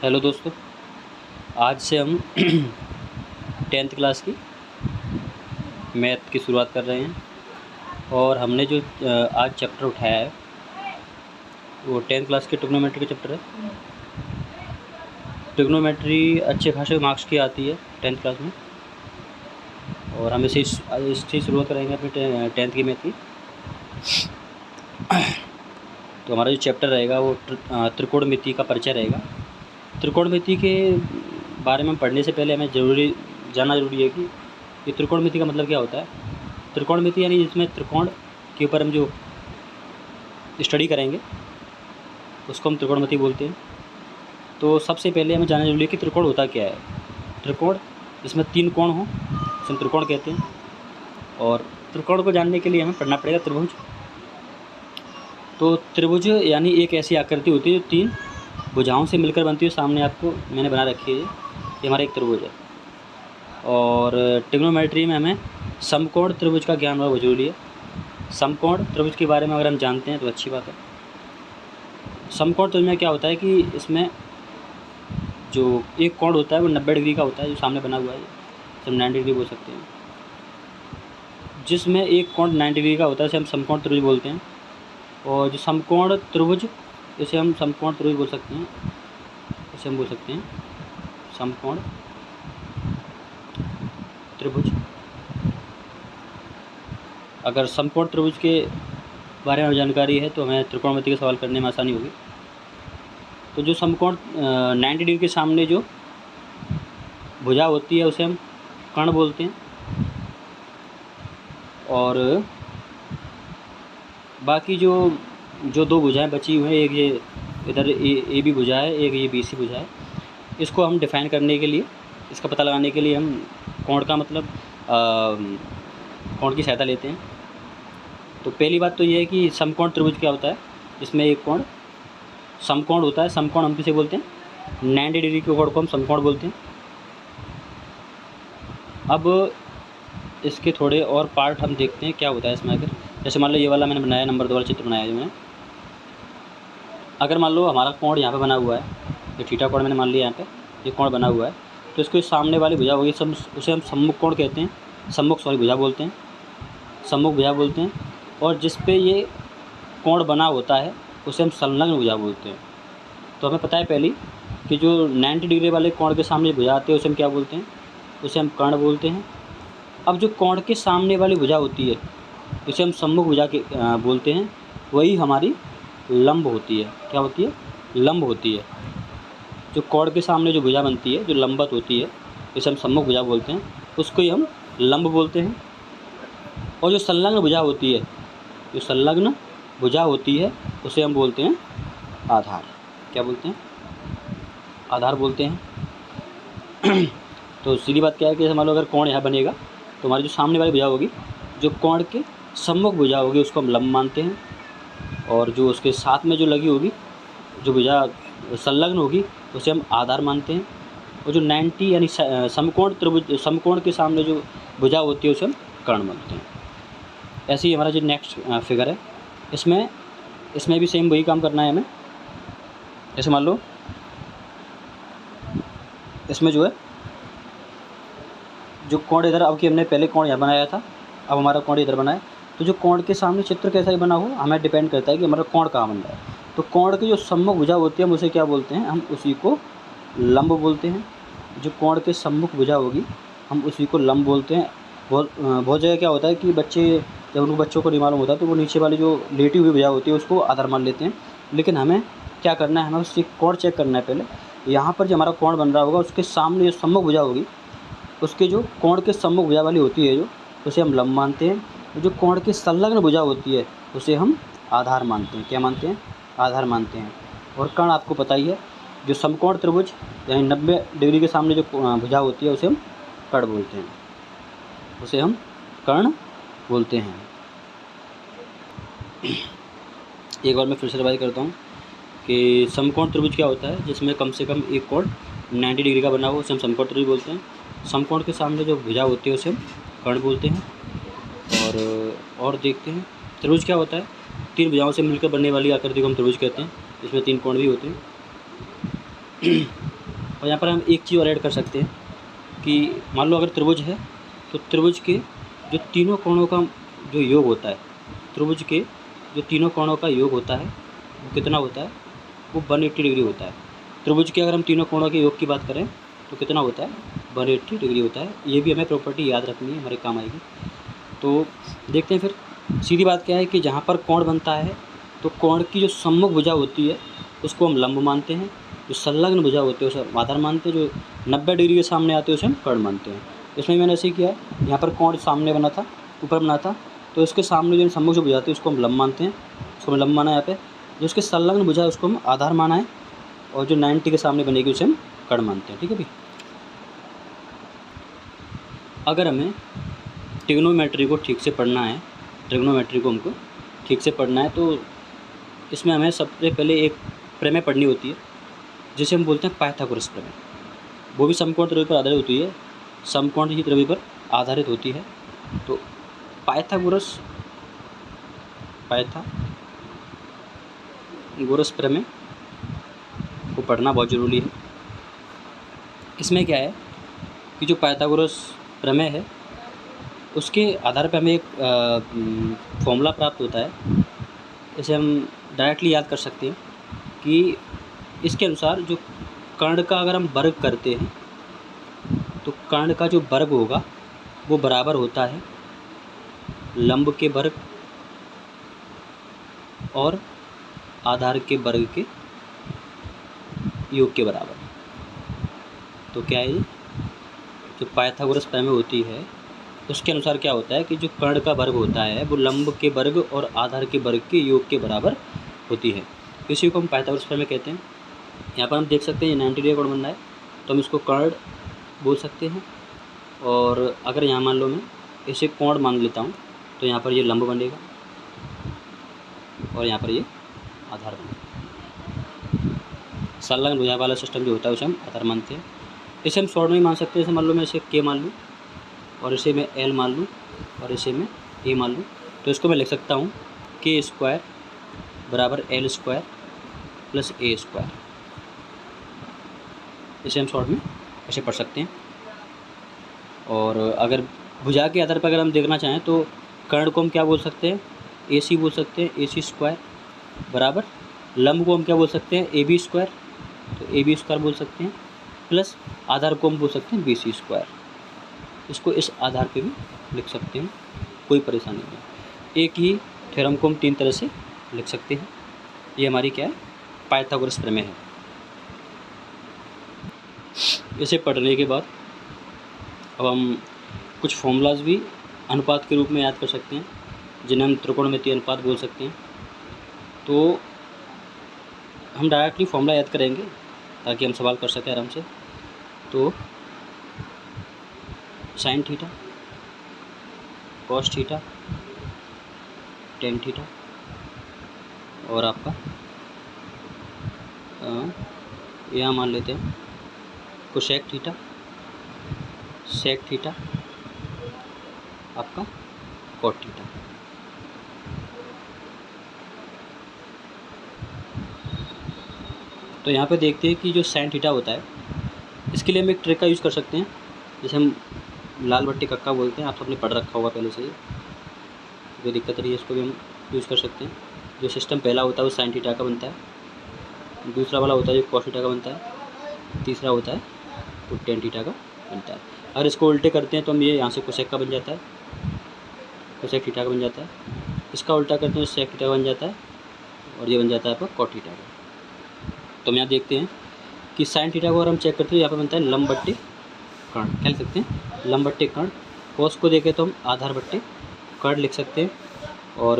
Hello दोस्तों, आज से हम 10th क्लास की मैथ की शुरुआत कर रहे हैं। और हमने जो आज चैप्टर उठाया है वो 10th क्लास के ट्रिग्नोमेट्री का चैप्टर है। ट्रिग्नोमेट्री अच्छे खासे मार्क्स की आती है 10th क्लास में, और हम इससे शुरुआत करेंगे अपने 10th की मैथ की। तो हमारा जो चैप्टर रहेगा वो त्रिकोणमिति का परिचय रहेगा। त्रिकोणमिति के बारे में पढ़ने से पहले हमें जानना ज़रूरी है कि त्रिकोणमिति का मतलब क्या होता है। त्रिकोणमिति यानी जिसमें त्रिकोण के ऊपर हम जो स्टडी करेंगे उसको हम त्रिकोणमिति बोलते हैं। तो सबसे पहले हमें जानना जरूरी है कि त्रिकोण होता क्या है। त्रिकोण जिसमें 3 कोण हों उसे हम त्रिकोण कहते हैं। और त्रिकोण को जानने के लिए हमें पढ़ना पड़ेगा त्रिभुज। तो त्रिभुज यानी एक ऐसी आकृति होती है जो 3 भुजाओं से मिलकर बनती है। सामने आपको मैंने बना रखी है, ये हमारा एक त्रिभुज है। और ट्रिग्नोमेट्री में हमें समकोण त्रिभुज का ज्ञान होना जरूरी है। समकोण त्रिभुज के बारे में अगर हम जानते हैं तो अच्छी बात है। समकोण त्रिभुज में क्या होता है कि इसमें जो एक कोण होता है वो 90 डिग्री का होता है, जो सामने बना हुआ है हम 90 डिग्री बोल सकते हैं। जिसमें एक कोण 90 डिग्री का होता है उसे हम समकोण त्रिभुज बोलते हैं। और जो समकोण त्रिभुज इसे हम समकोण त्रिभुज बोल सकते हैं, इसे हम बोल सकते हैं समकोण त्रिभुज। अगर समकोण त्रिभुज के बारे में जानकारी है तो हमें त्रिकोणमिति का सवाल करने में आसानी होगी। तो जो समकोण 90 डिग्री के सामने जो भुजा होती है उसे हम कर्ण बोलते हैं। और बाकी जो 2 भुजाएं बची हुई हैं, एक ये इधर ए बी भुजा है, एक ये बी सी भुजा है, इसको हम डिफ़ाइन करने के लिए, इसका पता लगाने के लिए हम कोण का मतलब कोण की सहायता लेते हैं। तो पहली बात तो ये है कि समकोण त्रिभुज क्या होता है। इसमें एक कोण समकोण होता है। समकोण हम किसे बोलते हैं? 90 डिग्री के कोण को हम समकोण बोलते हैं। अब इसके थोड़े और पार्ट हम देखते हैं क्या होता है इसमें। जैसे मान लो ये वाला मैंने बनाया, नंबर 2 वाला चित्र बनाया जो मैंने। अगर मान लो हमारा कोण यहाँ पे बना हुआ है, ये थीटा कोण मैंने मान लिया, यहाँ पे ये कोण बना हुआ है, तो इसको सामने वाली भुजा होगी, उसे हम सम्मुख कोण कहते हैं, भुजा बोलते हैं, सम्मुख भुजा बोलते हैं। और जिस पे ये कोण बना होता है उसे हम संलग्न भुजा बोलते हैं। तो हमें पता है पहले कि जो 90 डिग्री वाले कोण के सामने भुजा आती है उसे हम क्या बोलते हैं? उसे हम कर्ण बोलते हैं। अब जो कोण के सामने वाली भुजा होती है उसे हम सम्मुख भुजा के बोलते हैं, वही हमारी लंब होती है। क्या होती है? लंब होती है। जो कोण के सामने जो भुजा बनती है, जो लंबवत होती है, इसे हम सम्मुख भुजा बोलते हैं, उसको ही हम लंब बोलते हैं। और जो संलग्न भुजा होती है, उसे हम बोलते हैं आधार। क्या बोलते हैं? आधार बोलते हैं। तो सीधी बात क्या है कि मान लो अगर कोण यहाँ बनेगा तो हमारी जो सामने वाली भुजा होगी, जो कोण के सम्मुख भुजा होगी, उसको हम लंब मानते हैं। और जो उसके साथ में जो लगी होगी, जो भुजा संलग्न होगी, उसे हम आधार मानते हैं। और जो 90 यानी समकोण के सामने जो भुजा होती है उसे हम कर्ण मानते हैं। ऐसे ही हमारा जो नेक्स्ट फिगर है, इसमें भी सेम वही काम करना है हमें। जैसे मान लो इसमें जो है जो कोण इधर, अब कि हमने पहले कोण यहाँ बनाया था, अब हमारा कोण इधर बना है, तो जो कोण के सामने चित्र कैसा ही बना हो हमें डिपेंड करता है कि हमारा कोण कहाँ बन रहा है। तो कोण की जो सम्मुख भुजा होती है हम उसे क्या बोलते हैं? हम उसी को लंब बोलते हैं। जो कोण के सम्मुख भुजा होगी हम उसी को लंब बोलते हैं। बहुत जगह क्या होता है कि जब उन बच्चों को नहीं मालूम होता तो वो नीचे वाली जो लेटी हुई भुजा होती है उसको आधार मान लेते हैं। लेकिन हमें क्या करना है? हमें उससे कोण चेक करना है पहले। यहाँ पर जो हमारा कोण बन रहा होगा उसके सामने जो सम्मुख भुजा होगी, उसके जो कोण के सम्मुख भुजा वाली होती है जो, उसे हम लंब मानते हैं। जो कोण की संलग्न भुजा होती है उसे हम आधार मानते हैं। क्या मानते हैं? आधार मानते हैं। और कर्ण आपको पता ही है, जो समकोण त्रिभुज यानी 90 डिग्री के सामने जो भुजा होती है उसे हम कर्ण बोलते हैं, उसे हम कर्ण बोलते हैं। एक बार मैं फिर से रिवाइज करता हूँ कि समकोण त्रिभुज क्या होता है? जिसमें कम से कम एक कोण 90 डिग्री का बना हो उसे हम समकोण त्रिभुज बोलते हैं। समकोण के सामने जो भुजा होती है उसे हम कर्ण बोलते हैं। और देखते हैं त्रिभुज क्या होता है। 3 भुजाओं से मिलकर बनने वाली आकृति को हम त्रिभुज कहते हैं, इसमें 3 कोण भी होते हैं। और यहाँ पर हम एक चीज़ और ऐड कर सकते हैं कि मान लो अगर त्रिभुज है तो त्रिभुज के जो तीनों कोणों का जो योग होता है, त्रिभुज के जो तीनों कोणों का योग होता है वो कितना होता है, वो 180 डिग्री होता है। त्रिभुज के अगर हम तीनों कोणों के योग की बात करें तो कितना होता है, 180 डिग्री होता है। ये भी हमें प्रॉपर्टी याद रखनी है, हमारे काम आएगी। तो देखते हैं फिर सीधी बात क्या है कि जहाँ पर कोण बनता है तो कोण की जो सम्मुख भुजा होती है उसको हम लंब मानते हैं, जो संलग्न भुजा होती है उसे हम आधार मानते हैं, जो 90 डिग्री के सामने आते हैं उसे हम कर्ण मानते हैं। इसमें मैंने ऐसे ही किया है, यहाँ पर कोण सामने बना था, ऊपर बना था, तो इसके सामने जो सम्मुख जो भुजा होती है उसको हम लंब मानते हैं, उसको हम लंब माना है यहाँ पे। जो उसके संलग्न भुजा है उसको हम आधार माना है, और जो 90 के सामने बनेगी उसे हम कर्ण मानते हैं। ठीक है भाई। अगर हमें ट्रिग्नोमेट्री को ठीक से पढ़ना है, ट्रिग्नोमेट्री को हमको ठीक से पढ़ना है, तो इसमें हमें सबसे पहले एक प्रमेय पढ़नी होती है जिसे हम बोलते हैं पाइथागोरस प्रमेय। वो भी समकोण त्रिभुज पर आधारित होती है, समकोण ही त्रिभुज पर आधारित होती है। तो पाइथागोरस प्रमेय को पढ़ना बहुत ज़रूरी है। इसमें क्या है कि जो पाइथागोरस प्रमेय है उसके आधार पर हमें एक फॉर्मूला प्राप्त होता है। इसे हम डायरेक्टली याद कर सकते हैं कि इसके अनुसार जो कर्ण का अगर हम वर्ग करते हैं तो कर्ण का जो वर्ग होगा वो बराबर होता है लंब के वर्ग और आधार के वर्ग के योग के बराबर। तो क्या है, जो पाइथागोरस प्रमेय होती है उसके अनुसार क्या होता है कि जो कर्ण का वर्ग होता है वो लंब के वर्ग और आधार के वर्ग के योग के बराबर होती है। इसी को हम पाइथागोरस प्रमेय कहते हैं। यहाँ पर हम देख सकते हैं 90 डिग्री कोण बन रहा है तो हम इसको कर्ण बोल सकते हैं। और अगर यहाँ मान लो मैं इसे कोण मान लेता हूँ तो यहाँ पर ये लंब बनेगा और यहाँ पर ये आधार बनेगा। संलग्न भुजा वाला सिस्टम जो होता है उसे हम आधार मानते हैं। इसे हम शॉर्ट में ही मान सकते हैं। जैसे मान लो मैं इसे के मान लूँ और इसे मैं एल मान लूँ और इसे मैं ए मान लूँ, तो इसको मैं लिख सकता हूँ के स्क्वायर बराबर एल स्क्वायर प्लस ए स्क्वायर। इसे हम शॉर्ट में ऐसे पढ़ सकते हैं। और अगर भुजा के आधार पर अगर हम देखना चाहें तो कर्ण को हम क्या बोल सकते हैं, ए सी बोल सकते हैं, ए सी स्क्वायर बराबर लंब को हम क्या बोल सकते हैं, ए बी स्क्वायर, तो ए बी स्क्वायर बोल सकते हैं, प्लस आधार को हम बोल सकते हैं बी सी स्क्वायर। इसको इस आधार पे भी लिख सकते हैं, कोई परेशानी नहीं। एक ही थ्योरम को हम 3 तरह से लिख सकते हैं। ये हमारी क्या है, पाइथागोरस प्रमेय है। इसे पढ़ने के बाद अब हम कुछ फॉर्मूलाज भी अनुपात के रूप में याद कर सकते हैं जिन्हें हम त्रिकोणमितीय अनुपात बोल सकते हैं। तो हम डायरेक्टली फॉर्मूला याद करेंगे ताकि हम सवाल कर सकें आराम से। तो sine theta cos theta tan theta और आपका यहाँ मान लेते हैं कोसेक थीटा सेक थीटा आपका कॉट थीटा। तो यहाँ पे देखते हैं कि जो साइन थीटा होता है इसके लिए हम एक ट्रिक का यूज़ कर सकते हैं, जैसे हम लाल बट्टी कक्का बोलते हैं। आप सबने पढ़ रखा होगा पहले से ही, कोई दिक्कत नहीं है, इसको भी हम यूज़ कर सकते हैं। जो सिस्टम पहला होता है वो साइन थीटा का बनता है, दूसरा वाला होता है जो कॉस थीटा का बनता है, तीसरा होता है वो टेन थीटा का बनता है। अगर इसको उल्टे करते हैं तो हम ये यहाँ से कोसेक का बन जाता है, कोसेक थीटा का बन जाता है। इसका उल्टा करते हैं तो सेक थीटा का बन जाता है और ये बन जाता है आपका कॉट थीटा का। तो हम यहाँ देखते हैं कि साइन थीटा को अगर हम चेक करते हैं यहाँ पर बनता है लंब बट्टे कर्ण, क्या लिख सकते हैं, लंब बट्टे कर्ण। कॉस को देखें तो हम आधार बट्टे कर्ण लिख सकते हैं और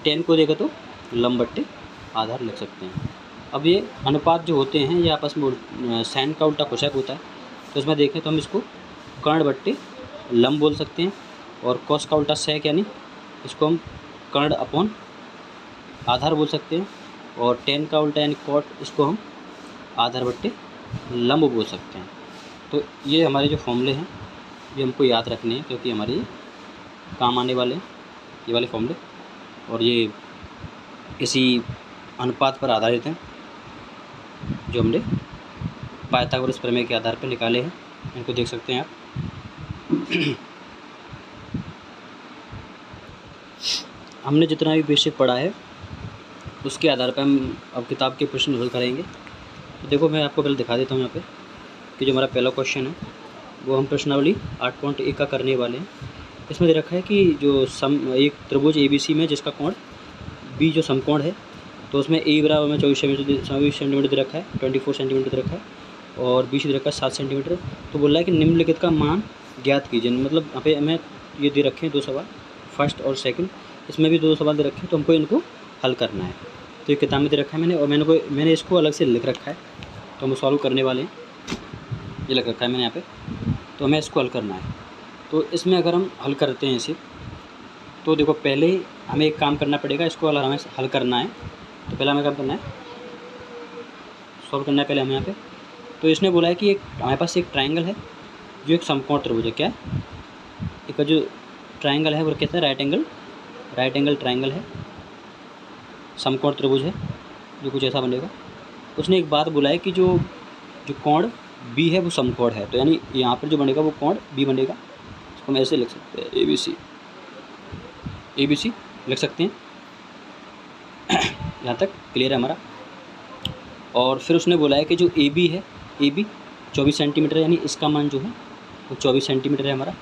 टेन को देखें तो लंब बट्टे आधार लिख सकते हैं। अब ये अनुपात जो होते हैं ये आपस में साइन का उल्टा कोसेक होता है, तो इसमें देखें तो हम इसको कर्ण बट्टे लंब बोल सकते हैं और कॉस का उल्टा सेक यानी इसको हम कर्ण अपॉन आधार बोल सकते हैं और टेन का उल्टा यानी कॉट इसको हम आधार बट्टे लंब बोल सकते हैं। तो ये हमारे जो फॉर्मूले हैं ये हमको याद रखने हैं क्योंकि हमारे काम आने वाले हैं ये वाले फॉर्मूले, और ये इसी अनुपात पर आधारित हैं जो हमने पाइथागोरस प्रमेय के आधार पर निकाले हैं, इनको देख सकते हैं आप। हमने जितना भी बेसिक पढ़ा है उसके आधार पर हम अब किताब के प्रश्न हल करेंगे। तो देखो मैं आपको पहले दिखा देता हूँ यहाँ पे कि जो हमारा पहला क्वेश्चन है वो हम प्रश्नावली 8.1 का करने वाले हैं। इसमें दे रखा है कि जो एक त्रिभुज ABC में जिसका कोण B जो समकोण है, तो उसमें A बराबर में 24 सेंटीमीटर दे रखा है, 24 सेंटीमीटर दे रखा है, और BC दे रखा है 7 सेंटीमीटर। तो बोल रहा है कि निम्नलिखित का मान ज्ञात कीजिए। मतलब यहाँ पे हमें ये दे रखे हैं 2 सवाल, फर्स्ट और सेकंड, इसमें भी 2 सवाल दे रखे हैं, तो हमको इनको हल करना है। तो ये किताब में दे रखा है मैंने, और मैंने इसको अलग से लिख रखा है, तो हम सॉल्व करने वाले हैं। ये लिख रखा है मैंने यहाँ पे, तो हमें इसको हल करना है। तो इसमें अगर हम हल करते हैं इसे, तो देखो पहले हमें एक काम करना पड़ेगा, इसको अगर हमें हल करना है तो पहले हमें काम करना है, सॉल्व करना है पहले हमें यहाँ पे। तो इसने बोला है कि एक हमारे पास एक ट्रायंगल है जो एक समकोण त्रिभुज है। क्या है? एक जो ट्रायंगल है वो कहते हैं राइट एंगल ट्रायंगल है, समकोण त्रिभुज है जो कुछ ऐसा बनेगा। उसने एक बात बोला है कि जो कोण B है वो समकोण है, तो यानी यहाँ पर जो बनेगा वो कोण B बनेगा। इसको हम ऐसे लिख सकते हैं, ABC लिख सकते हैं। यहाँ तक क्लियर है हमारा। और फिर उसने बोला है कि जो AB है, AB 24 सेंटीमीटर है, यानी इसका मान जो है वो 24 सेंटीमीटर है हमारा।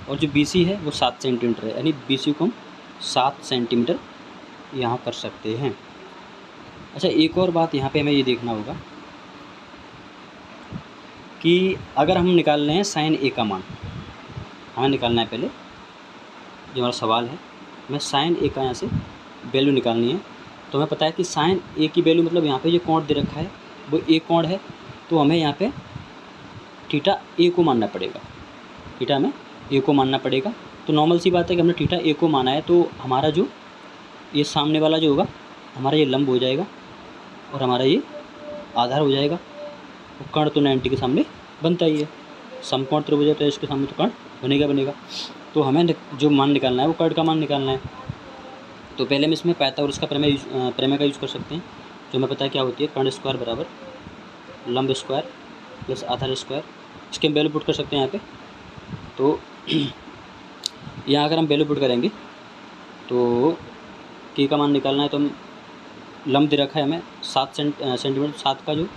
और जो BC है वो 7 सेंटीमीटर है, यानी BC को हम 7 सेंटीमीटर यहाँ कर सकते हैं। अच्छा, एक और बात यहाँ पे हमें ये देखना होगा कि अगर हम निकाल रहे हैं साइन A का मान, हमें निकालना है पहले, जो हमारा सवाल है, हमें साइन A का यहाँ से वैल्यू निकालनी है। तो हमें पता है कि साइन A की वैल्यू, मतलब यहाँ पे जो कोण दे रखा है वो A कोण है, तो हमें यहाँ पे थीटा A को मानना पड़ेगा, थीटा में A को मानना पड़ेगा। तो नॉर्मल सी बात है कि हमने थीटा A को माना है, तो हमारा जो ये सामने वाला जो होगा हमारा ये लंब हो जाएगा और हमारा ये आधार हो जाएगा। तो कर्ण तो 90 के सामने बनता ही है, समकोण त्रिभुज है तो इसके सामने तो कर्ण बनेगा। तो हमें जो मान निकालना है वो कर्ण का मान निकालना है। तो पहले हम इसमें पाइथागोरस का प्रमेय का यूज़ कर सकते हैं, जो हमें पता है क्या होती है, कर्ण स्क्वायर बराबर लंब स्क्वायर प्लस आधार स्क्वायर। इसके हम वैल्यू पुट कर सकते हैं यहाँ पे। तो यहाँ अगर हम वैल्यू पुट करेंगे तो के का मान निकालना है, तो हम लंब दे रखा है हमें 7 सेंटीमीटर, 7 का जो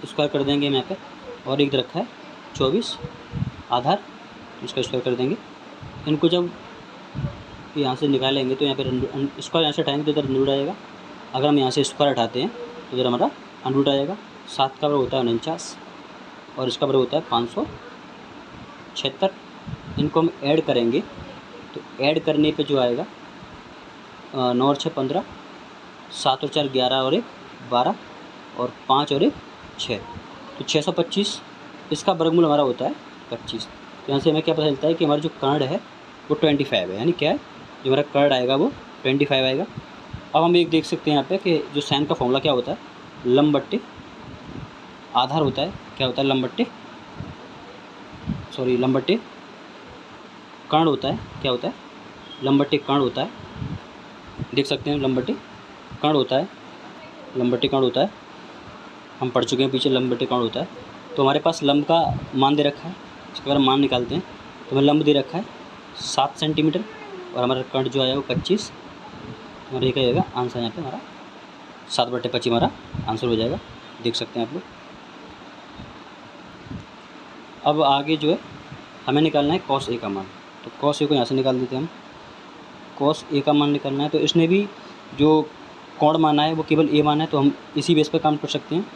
स्क्वायर कर देंगे हम यहाँ पे, और एक दे रखा है 24 आधार, इसका स्क्वायर कर देंगे। इनको जब यहाँ से निकालेंगे तो यहाँ पे स्क्वायर यहाँ से हटाएंगे तो इधर अंडर रूट आएगा। अगर हम यहाँ से स्क्वायर हटाते हैं तो इधर हमारा अंडर रूट आएगा। 7 का बराबर होता है 49 और इसका बराबर होता है 576। इनको हम ऐड करेंगे तो ऐड करने पे जो आएगा 9 और 6 15, 7 और 4 11 और 1 12 और 5 और 1 6, तो 625। इसका वर्गमूल हमारा होता है 25। तो यहाँ से हमें क्या पता चलता है कि हमारा जो कर्ण है वो 25 है, यानी क्या है, जो हमारा कर्ण आएगा वो 25 आएगा। अब हम एक देख सकते हैं यहाँ पे कि जो साइन का फॉर्मूला क्या होता है, लंब बट्टे आधार होता है। क्या होता है? लंब बट्टे कर्ण होता है। क्या होता है? लंब बट्टे कर्ण होता है। देख सकते हैं लंब बट्टे कर्ण होता है, हम पढ़ चुके हैं पीछे, लंब बट्टे कर्ण होता है। तो हमारे पास लंब का मान दे रखा है, इसका अगर मान निकालते हैं तो हमें लंब दे रखा है 7 सेंटीमीटर और हमारा कर्ण जो आया वो 25। हमारा ये क्या आएगा आंसर, यहाँ पे हमारा 7/25 हमारा आंसर हो जाएगा। देख सकते हैं आप लोग। अब आगे जो है हमें निकालना है कॉस ए का मान। तो कॉस ए को यहाँ से निकाल देते हैं हम। कॉस ए का मान निकालना है, तो इसने भी जो कोण माना है वो केवल ए माना है, तो हम इसी बेस पर काम कर सकते हैं।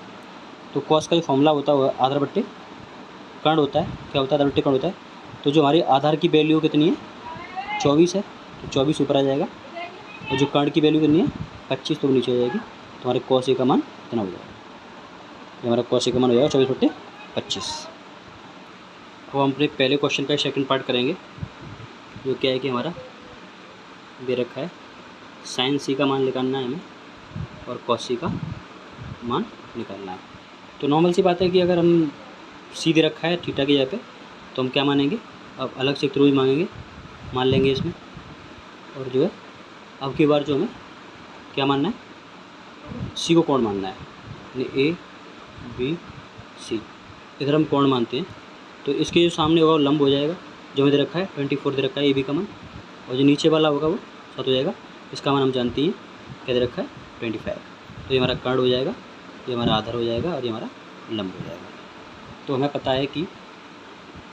तो कॉस का जो फॉर्मूला होता है आधार बट्टे कर्ण होता है। क्या होता है? आधार बट्टे कर्ण होता है। तो जो हमारी आधार की वैल्यू कितनी है 24 है, तो 24 ऊपर आ जाएगा, और जो कर्ण की वैल्यू कितनी है 25, तो नीचे आ जाएगी। तो हमारे कॉस ए का मान कितना हो जाएगा? हमारा कॉस ए का मान हो जाएगा 24/25। अब हम अपने पहले क्वेश्चन का सेकंड पार्ट करेंगे, जो क्या है कि हमारा दे रखा है साइन सी का मान निकालना है हमें और कॉस सी का मान निकालना है। तो नॉर्मल सी बात है कि अगर हम सी दे रखा है थीटा की जगह पे, तो हम क्या मानेंगे, अब अलग से एक त्रिभुज मान लेंगे इसमें। और जो है अब की बार जो हमें क्या मानना है, सी को कोण मानना है, यानी ए बी सी, इधर हम कोण मानते हैं। तो इसके जो सामने होगा वो लंब हो जाएगा, जो दे रखा है 24 दे रखा है, ए बी का मान, और जो नीचे वाला होगा वो 7 हो जाएगा। इसका मान हम जानते हैं क्या दे रखा है 25। तो ये हमारा कर्ण हो जाएगा, ये हमारा आधार हो जाएगा और ये हमारा लंब हो जाएगा। तो हमें पता है कि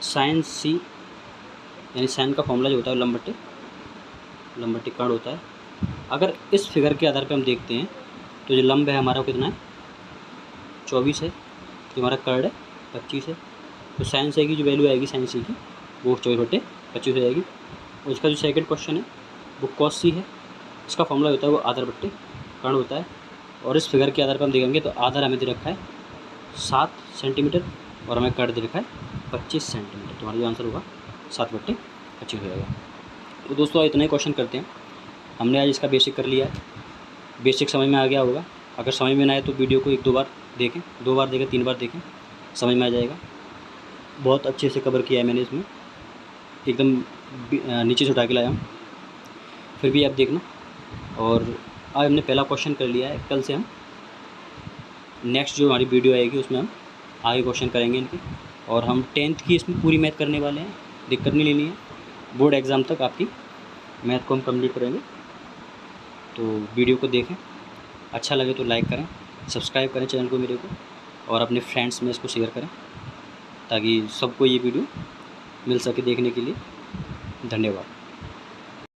साइन सी यानी साइन का फॉर्मूला जो होता है लंब बट्टे कर्ण होता है। अगर इस फिगर के आधार पर हम देखते हैं तो जो लंब है हमारा वो कितना है 24 है, जो हमारा कर्ण है 25 है। तो साइन सी की जो वैल्यू आएगी साइन सी की वो 24/25 हो जाएगी। और उसका जो सेकंड क्वेश्चन है वो कॉस सी है, इसका फॉर्मूला होता है वो आधार बट्टे कर्ण होता है। और इस फिगर के आधार पर हम देखेंगे तो आधार हमें दे रखा है 7 सेंटीमीटर और हमें कर्ण दे रखा है 25 सेंटीमीटर। तो हमारा जो आंसर होगा 7/25 हो जाएगा। तो दोस्तों इतना ही क्वेश्चन करते हैं। हमने आज इसका बेसिक कर लिया है, बेसिक समझ में आ गया होगा। अगर समझ में ना आए तो वीडियो को 1-2 बार देखें, 2 बार देखें, 3 बार देखें, समझ में आ जाएगा। बहुत अच्छे से कवर किया है मैंने इसमें, एकदम नीचे से उठा के लाया हूँ, फिर भी आप देखना। और आज हमने पहला क्वेश्चन कर लिया है, कल से हम नेक्स्ट जो हमारी वीडियो आएगी उसमें हम आगे क्वेश्चन करेंगे इनके। और हम 10th की इसमें पूरी मैथ करने वाले हैं, दिक्कत नहीं लेनी है, बोर्ड एग्ज़ाम तक आपकी मैथ को हम कंप्लीट करेंगे। तो वीडियो को देखें, अच्छा लगे तो लाइक करें, सब्सक्राइब करें चैनल को मेरे को, और अपने फ्रेंड्स में इसको शेयर करें ताकि सबको ये वीडियो मिल सके देखने के लिए। धन्यवाद।